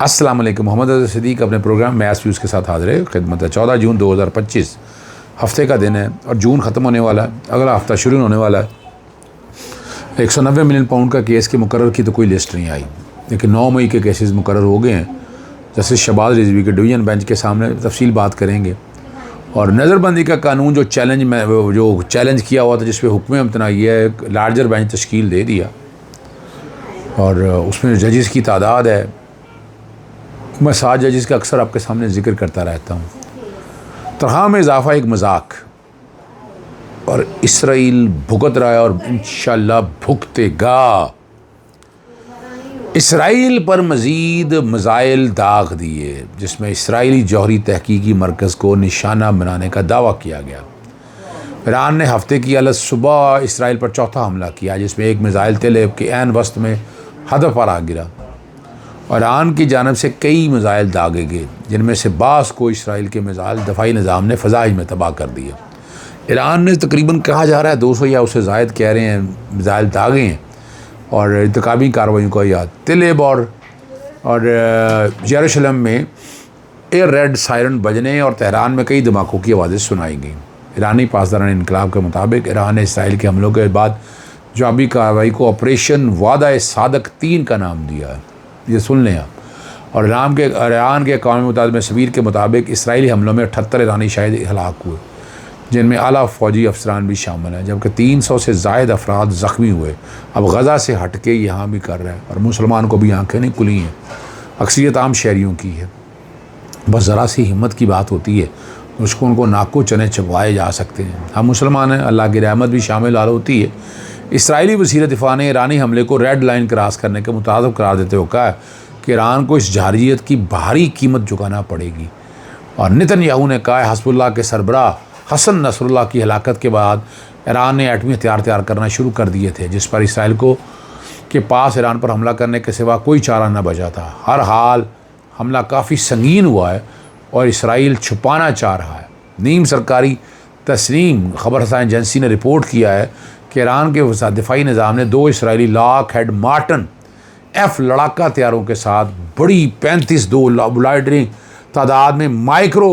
अस्सलाम वालेकुम। मोहम्मद अज़हर सिद्दीक़ अपने प्रोग्राम मैथ्स व्यूज़ के साथ हाज़िर है खिदमत है। 14 जून 2025 हफ्ते का दिन है और जून ख़त्म होने वाला है, अगला हफ्ता शुरू होने वाला है। 190 मिलियन पाउंड का केस के मुकर्रर की तो कोई लिस्ट नहीं आई, लेकिन 9 मई के केसेस मुकर्रर हो गए हैं। जस्टिस शहबाज रिजवी के डिवीज़न बेंच के सामने तफसील बात करेंगे। और नज़रबंदी का कानून जो चैलेंज किया हुआ था, जिस पर हुक्म इम्तनाई है, एक लार्जर बेंच तश्कील दे दिया और उसमें जजेस की तादाद है। मैं 7 जजेस का अक्सर आपके सामने जिक्र करता रहता हूँ। तनख्वाह में इजाफा एक मजाक, और इसराइल भुगत रहा है और इंशाअल्लाह भुगतेगा। इसराइल पर मज़ीद मिसाइल दाग दिए, जिसमें इसराइली जौहरी तहकीकी मरकज़ को निशाना बनाने का दावा किया गया। ईरान ने हफ्ते की अलग सुबह इसराइल पर चौथा हमला किया, जिसमें एक मिसाइल तेल ऐब के ऐन वस्त में हदफ पर आ गिरा और ईरान की जानब से कई मिसाइल दागे गए, जिनमें से बास को इसराइल के मिसाइल दफ़ाई निज़ाम ने फ़ज़ाई में तबाह कर दिया। ईरान ने तकरीबन कहा जा रहा है 200 या उससे ज़ायद कह रहे हैं मिसाइल दागे हैं और इंतकामी कार्रवाइयों का याद। तेल ऐब और यरूशलेम में एयर रेड सायरन बजने और तेहरान में कई धमाकों की आवाज़ें सुनाई गई। ईरानी पासदारान इनकलाब के मुताबिक ईरान ने इसराइल के हमलों के बाद जवाबी कार्रवाई को ऑपरेशन वादा सादक 3 का नाम दिया है। ये सुन लें आप। और ईरान के कौमी मुताबिक सबीर के मुताबिक इसराइली हमलों में 78 ईरानी शहीद हलाक हुए, जिनमें आला फ़ौजी अफसरान भी शामिल हैं, जबकि 300 से ज़ायद अफराद ज़ख्मी हुए। अब गज़ा से हट के यहाँ भी कर रहे हैं और मुसलमान को भी आँखें नहीं खुली हैं। अक्सरियत आम शहरियों की है। बस ज़रा सी हिम्मत की बात होती है, उसको उनको नाको चने चबवाए जा सकते हैं। हम मुसलमान हैं, अल्लाह की रहमत भी शामिल होती है। इसराइली वज़ीर दिफ़ा ने ईरानी हमले को रेड लाइन क्रॉस करने के मुताबिक करार देते हुए कहा कि ईरान को इस जारजियत की भारी कीमत चुकाना पड़ेगी। और नेतन्याहू ने कहा है हिज़्बुल्लाह के सरबराह हसन नसरुल्लाह की हलाकत के बाद ईरान ने एटमी हथियार तैयार करना शुरू कर दिए थे, जिस पर इसराइल के पास ईरान पर हमला करने के सिवा कोई चारा न बचा था। हर हाल हमला काफ़ी संगीन हुआ है और इसराइल छुपाना चाह रहा है। नीम सरकारी तस्नीम खबर रसां एजेंसी ने रिपोर्ट किया है कि ईरान के दिफाई निज़ाम ने 2 इसराइली लॉकहीड मार्टिन F लड़ाका तैयारों के साथ बड़ी 35 बुलाइडरिंग तादाद में माइक्रो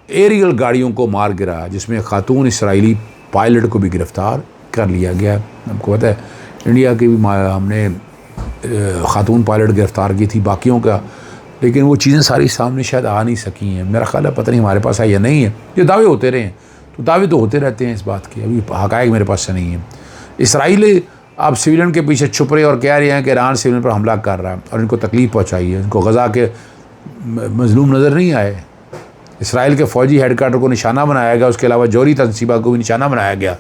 एरियल गाड़ियों को मार गिराया, जिसमें खातून इसराइली पायलट को भी गिरफ़्तार कर लिया गया। आपको पता है इंडिया की भी हमने खातून पायलट गिरफ़्तार की थी, बाकियों का, लेकिन वो चीज़ें सारी सामने शायद आ नहीं सकी हैं। मेरा ख्याल है पता नहीं हमारे पास है या नहीं है। ये दावे होते रहे हैं, तो दावे तो होते रहते हैं इस बात के, अभी हक़ाइक़ मेरे पास से नहीं है। इसराइल अब सिविलियन के पीछे छुप रहे और कह रहे हैं कि ईरान सिविलियन पर हमला कर रहा है और इनको तकलीफ़ पहुँचाई है। इनको गज़ा के मज़लूम नज़र नहीं आए। इसराइल के फ़ौजी हेडक्वार्टर को निशाना बनाया गया, उसके अलावा जौहरी तनसीबा को भी निशाना बनाया गया,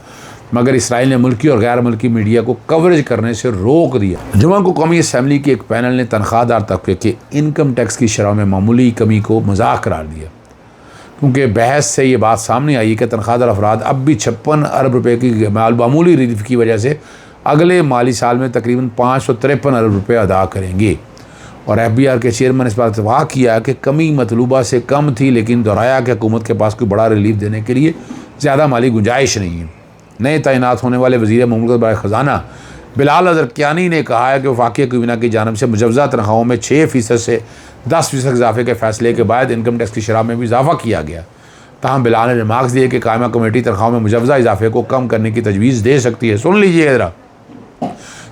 मगर इसराइल ने मुल्की और गैर मुल्की मीडिया को कवरेज करने से रोक दिया। जुमा को कौमी असम्बली की एक पैनल ने तनख्वाहदार तबके के इनकम टैक्स की शरह में मामूली कमी को मजाक करार दिया, क्योंकि बहस से ये बात सामने आई कि तनख्वाहदार अफराद अब भी 56 अरब रुपये की मामूली रिलीफ की वजह से अगले माली साल में तकरीबन 553 अरब रुपये अदा करेंगे। और FBR के चेयरमैन इस बात इत्तफ़ाक़ किया कि कमी मतलूबा से कम थी, लेकिन दोहराया कि हुकूमत के पास कोई बड़ा रिलीफ देने के लिए ज़्यादा माली गुंजाइश नहीं है। नए तैनात होने वाले वज़ीर मुमलिकत बराए ख़जाना बिलाल अज़रकियानी ने कहा है कि वफ़ाक़ी काबीना की जानिब से मुजव्वज़ा तनख्वाहों में 6% से 10% इजाफे के फ़ैसले के बाद इनकम टैक्स की शरह में भी इजाफा किया गया। ताहम बिलाल ने रिमार्क्स दिए कि कायमा कमेटी तनख्वाहों में मुजव्वज़ा इजाफे को कम करने की तजवीज़ दे सकती है। सुन लीजिए ज़रा,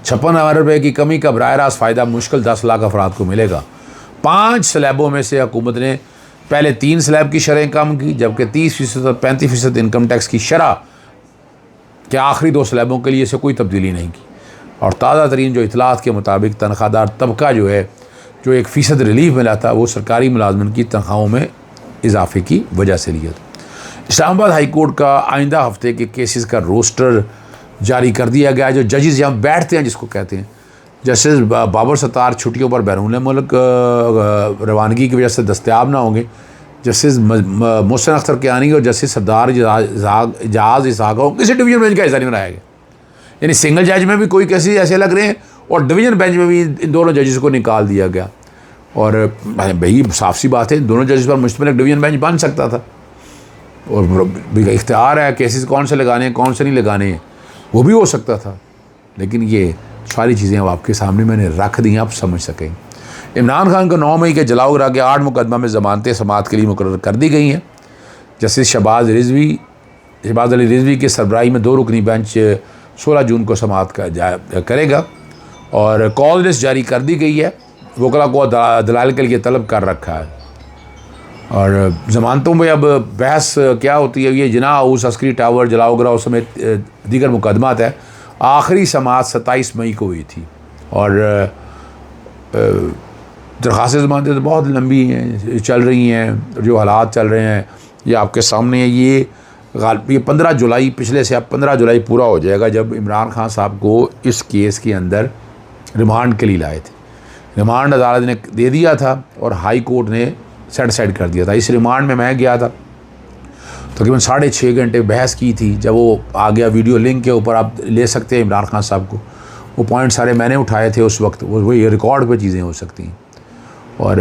56 अरब रुपये की कमी का बराह रास्त फ़ायदा मुश्किल 10 लाख अफराद को मिलेगा। 5 स्लैबों में से हुकूमत ने पहले 3 स्लैब की शरह कम की, जबकि 30% और 35% इनकम टैक्स की शरह के आखिरी 2 स्लैबों के लिए से कोई तब्दीली नहीं की। और ताज़ा तरीन जो इतलात के मुताबिक तनख्वाहदार तबका जो 1% रिलीफ मिला था, वो सरकारी मुलाजमिन की तनख्वाहों में इजाफे की वजह से लिया था। इस्लामाबाद हाई कोर्ट का आइंदा हफ्ते के केसेस का रोस्टर जारी कर दिया गया है। जो जजेस यहाँ बैठते हैं, जिसको कहते हैं, जस्टिस बाबर सत्तार छुट्टियों पर बैरून मुल्क रवानगी की वजह से दस्तयाब ना होंगे। जस्टिस मोहसिन अख्तर कियानी और जस्टिस सरदार एजाज इसहाक को किसी डिवीज़न बेंच का हिस्सा नहीं बनाया गया। यानी सिंगल जज में भी कोई केसेस ऐसे लग रहे हैं और डिवीज़न बेंच में भी इन दोनों जजेस को निकाल दिया गया। और भाई साफ सी बात है, दोनों जजेस पर मुश्तमिल एक डिवीज़न बेंच बन सकता था और इख्तियार है केसेस कौन से लगाने हैं कौन से नहीं लगाने हैं, वो भी हो सकता था। लेकिन ये सारी चीज़ें अब आपके सामने मैंने रख दी हैं, आप समझ सकें। इमरान खान को 9 मई के जलाओ के 8 मुकदमा में ज़मानतें समाअत के लिए मुकर्रर कर दी गई हैं। जस्टिस शहबाज अली रिजवी की सरबराही में 2 रुकनी बेंच 16 जून को समाअत करेगा और कॉल लिस्ट जारी कर दी गई है। वकला को दलाल के लिए तलब कर रखा है और ज़मानतों में अब बहस क्या होती है, ये जिना हाउस, अस्करी टावर, जलाओ गिराओ समेत दीगर मुकदमात है। आखिरी समाअत 27 मई को हुई थी और दरख्वास्त ज़मानतें तो बहुत लंबी हैं, चल रही हैं। जो हालात चल रहे हैं ये आपके सामने है। ये 15 जुलाई, पिछले से अब 15 जुलाई पूरा हो जाएगा जब इमरान खान साहब को इस केस के अंदर रिमांड के लिए लाए थे। रिमांड अदालत ने दे दिया था और हाई कोर्ट ने सेट साइड कर दिया था। इस रिमांड में मैं गया था, तकरीबन 6.5 घंटे बहस की थी। जब वो आ गया वीडियो लिंक के ऊपर, आप ले सकते हैं इमरान खान साहब को, वो पॉइंट सारे मैंने उठाए थे उस वक्त, वो ये रिकॉर्ड पे चीज़ें हो सकती हैं। और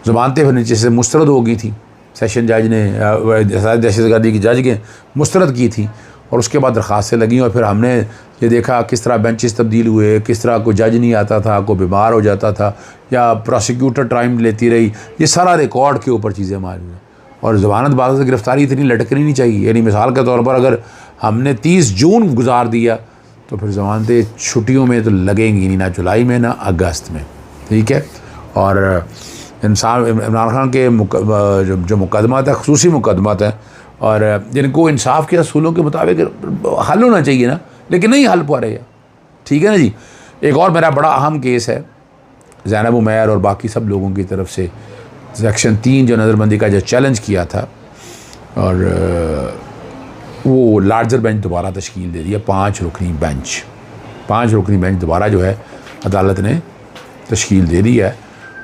ज़मानतें फिर नीचे से मुस्तरद हो गई थी। सेशन जज ने, दहशतगर्दी की जज ने मुस्तरद की थी और उसके बाद दरख्वास्तें लगी और फिर हमने ये देखा किस तरह बेंचेस तब्दील हुए, किस तरह कोई जज नहीं आता था, कोई बीमार हो जाता था या प्रोसिक्यूटर टाइम लेती रही। ये सारा रिकॉर्ड के ऊपर चीज़ें हमारी। और ज़मानत बाज़ से गिरफ़्तारी इतनी लटकनी नहीं चाहिए। यानी मिसाल के तौर पर अगर हमने 30 जून गुजार दिया तो फिर ज़मानतें छुट्टियों में तो लगेंगी नहीं, ना जुलाई में ना अगस्त में, ठीक है। और इंसान इमरान खान के जो मुकदमात है, ख़ुसूसी मुकदमात हैं और जिनको इंसाफ के असूलों के मुताबिक हल होना चाहिए ना, लेकिन नहीं हल पा रहे हैं, ठीक है ना जी। एक और मेरा बड़ा अहम केस है ज़ैनब उमैर और बाकी सब लोगों की तरफ से सेक्शन 3 जो नज़रबंदी का जो चैलेंज किया था, और वो लार्जर बेंच दोबारा तश्कील दे दिया। 5 रुकनी बेंच दोबारा जो है अदालत ने तश्कील दे दी है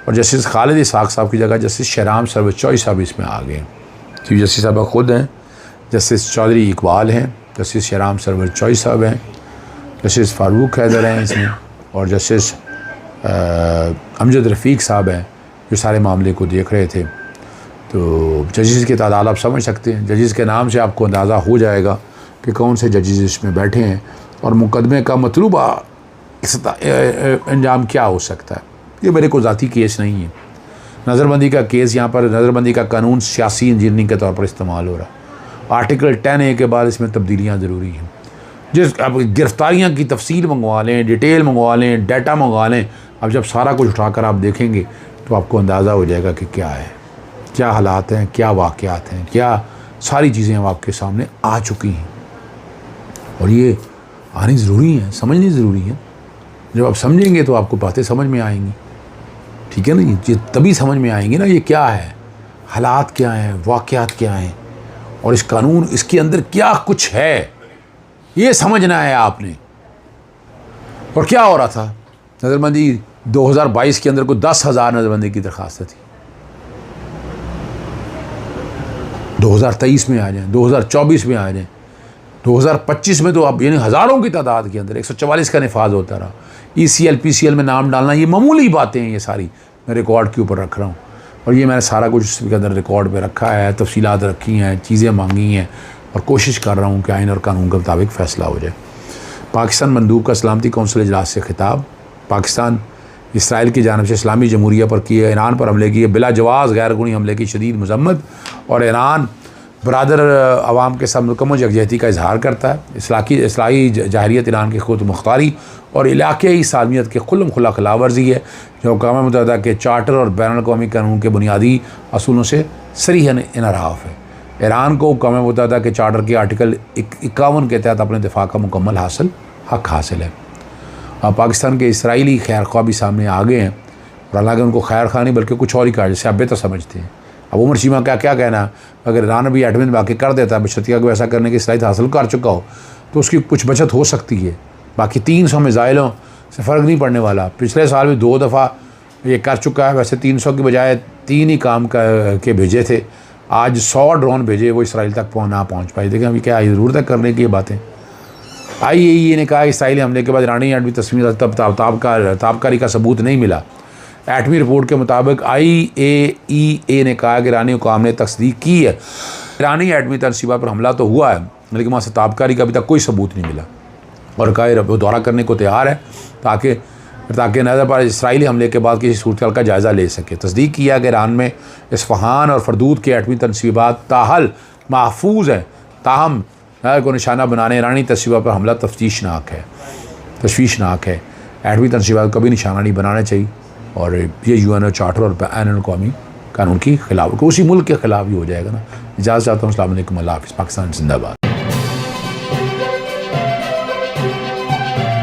और जस्टिस खालिद इसाक साहब की जगह जस्टिस शहराम सरवर चौधरी साहब इसमें आ गए। चीफ जस्टिस साहब खुद हैं, जस्टिस चौधरी इकबाल हैं, जस्टिस शहराम सरवर चौधरी साहब हैं, जस्टिस फारूक हैदर हैं इसमें और जस्टिस अमजद रफ़ीक साहब हैं जो सारे मामले को देख रहे थे। तो जजेस की तादाद आप समझ सकते हैं। जजेस के नाम से आपको अंदाज़ा हो जाएगा कि कौन से जजेस इसमें बैठे हैं और मुकदमे का मतलूबा अंजाम क्या हो सकता है। ये मेरे को ज़ाती केस नहीं है। नज़रबंदी का केस यहाँ पर, नज़रबंदी का कानून सियासी इंजीनियरिंग के तौर पर इस्तेमाल हो रहा है। आर्टिकल 10A के बाद इसमें तब्दीलियाँ ज़रूरी हैं। जिस अब गिरफ्तारियाँ की तफसील मंगवा लें, डिटेल मंगवा लें, डाटा मंगवा लें, अब जब सारा कुछ उठाकर आप देखेंगे तो आपको अंदाज़ा हो जाएगा कि क्या है, क्या हालात हैं, क्या वाक़यात हैं, क्या सारी चीज़ें अब आपके सामने आ चुकी हैं और ये आनी ज़रूरी है, समझनी ज़रूरी है। जब आप समझेंगे तो आपको बातें समझ में आएंगी, ठीक है ना। ये तभी समझ में आएंगे ना ये क्या है, हालात क्या हैं, वाक़यात क्या हैं और इस कानून, इसके अंदर क्या कुछ है, ये समझना है आपने। और क्या हो रहा था, नज़रबंदी 2022 के अंदर को 10,000 नज़रबंदी की दरख्वास्त थी। 2023 में आ जाएं, 2024 में आ जाएं, 2025 में तो अब यानी हज़ारों की तादाद के अंदर 144 का निफाज होता रहा। ECL PCL में नाम डालना ये मामूली बातें हैं। ये सारी मैं रिकॉर्ड के ऊपर रख रहा हूँ और ये मैंने सारा कुछ इसके अंदर रिकॉर्ड पे रखा है, तफसीलात रखी हैं, चीज़ें मांगी हैं और कोशिश कर रहा हूँ कि आइन और कानून के मुताबिक फ़ैसला हो जाए। पाकिस्तान मंदूब का सलामती कौंसिल इजलास से खिताब। पाकिस्तान इसराइल की जानिब से इस्लामी जमहूरिया पर किए, ईरान पर हमले किए बिला जवाज़ गैरकानूनी हमले की शदीद मज़म्मत और ईरान बरादर अवाम के साथ मुकम्मल यकजहती का इजहार करता है। इस्लाही जाहिरियत ईरान की खुद मुख्तारी और इलाक़ाई सालमियत के खुल्लम खुला खिलाफवर्जी है जो अक़वाम मुत्तहिदा के चार्टर और बैनुल अक़वामी कानून के बुनियादी असूलों से सरीहन इनहराफ है। ईरान को अक़वाम मुत्तहिदा के चार्टर के आर्टिकल 51 के तहत अपने दिफा का मुकम्मल हक़ हासिल है। अब पाकिस्तान के इसराइली खैर ख्वाह भी सामने आ गए हैं और हालांकि उनको खैर ख्वाह नहीं बल्कि कुछ और ही कहा, जैसे आप बेहतर समझते हैं। अब उमर चीमा का क्या कहना, अगर ईरान भी एटमी वाक़ई कर देता है, बशर्तिया को ऐसा करने की सलाहियत हासिल कर चुका हो तो उसकी कुछ बचत हो सकती है। बाकी 300 मिज़ाइलों से फ़र्क नहीं पड़ने वाला। पिछले साल भी 2 दफ़ा ये कर चुका है। वैसे 300 की बजाय 3 ही काम के भेजे थे। आज 100 ड्रोन भेजे, वो इसराइल तक ना पहुँच पाए। देखें अभी क्या ज़रूरत है करने की ये बातें। IAEA ने कहा इसराइली हमले के बाद ईरानी एटमी तस्वीर ताबकारी का सबूत नहीं मिला। एटमी रिपोर्ट के मुताबिक IAEA ने कहा कि ईरानी हुकाम ने तस्दीक की है ईरानी एटमी तनसीबा पर हमला तो हुआ है लेकिन वहाँ से ताबकारी का अभी तक कोई सबूत नहीं मिला और कहा वो दौरा करने को तैयार है ताकि ताकि नज़र पर इसराइली हमले के बाद किसी सूरत का जायज़ा ले सके। तस्दीक किया कि ईरान में इस्फ़हान और फरदूद के एटमी तनसीबात ताहल महफूज हैं, ताहम को निशाना बनाने ईरानी तनसीबा पर हमला तशवीशनाक है। एटमी तनसीबात को कभी निशाना नहीं बनाना चाहिए और ये UN चार्टर और बैन अवी कानून की खिलाफ, उसी मुल्क के ख़िलाफ़ ही हो जाएगा ना। इजाज़त चाहता हूँ। अस्सलाम वालेकुम, अल्लाह हाफ़िज़। पाकिस्तान जिंदाबाद।